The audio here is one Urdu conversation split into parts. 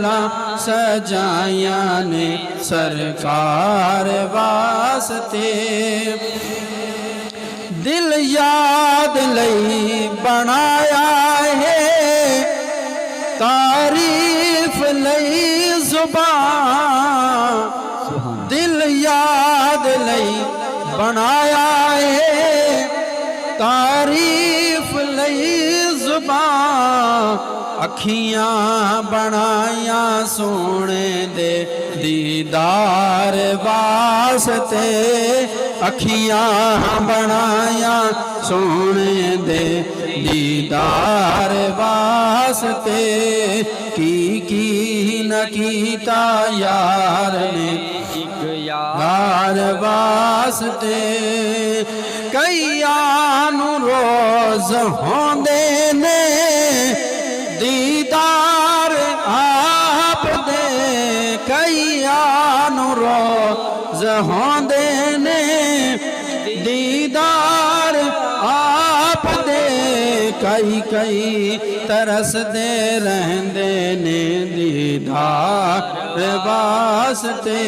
محفلاں سجائیاں نے سرکار واسطے دل یاد لئی بنایا ہے تعریف لئی زبان دل یاد لئی بنایا ہے تعریف لئی زبان اکھیاں بنائیاں سونے دے دیدار واسطے اکھیاں بنائیاں سونے دے دیدار واسطے کی نہ کیتا یار نے یار واسطے کئیاں نو روز ہوندے نے دیدار آپ دے کئیاں نو روز ہوندے نے دیدار آپ دے کئی ترس دے رہندے نے دیدار واسطے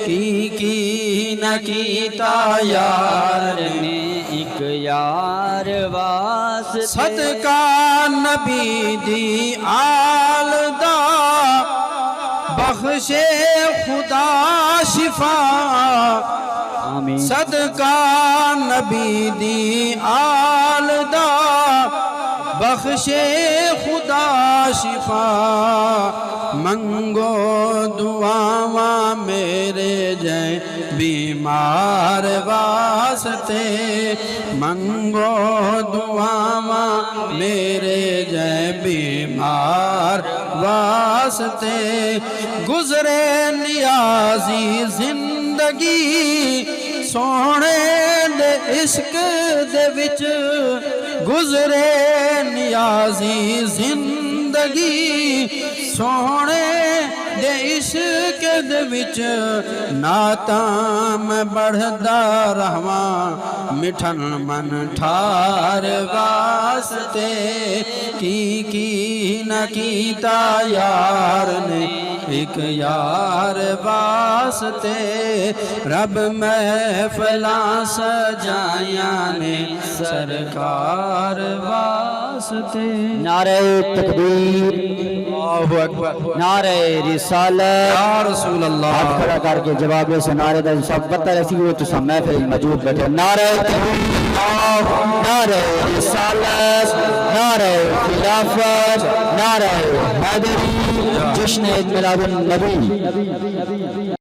کی نہ کیتا یار نے ایک یار واسطے صدقہ نبی دی آل دا بخشے خدا شفا آمین صدقہ نبی دی آل دا بخشے خدا شفا منگو دعاواں میرے جائیں بیمار واسطے منگو دعاواں میرے جائیں بیمار واسطے گزرے نیازی زندگی سونے دے عشق دے وچ گزرے نیازی زندگی سونے دے عشق دے وچ نعتاں میں بڑھدا رہواں مٹھن من ٹھار واسطے کی نہ کیتا یار نے ایک یار واسطے رب محفلاں سجائیاں نے سرکار واسطے نعرہ تکبیر اللہ اکبر نعرہ رسالت یا رسول اللہ ہاتھ کھڑا کر کے جواب سے نعرہ دا سب بتا رسی ہوئے تو سب محفل موجود بیٹھے نعرہ تکبیر نعرہ رسالت نعرہ خلافت نعرہ حیدری جشن میلاد النبی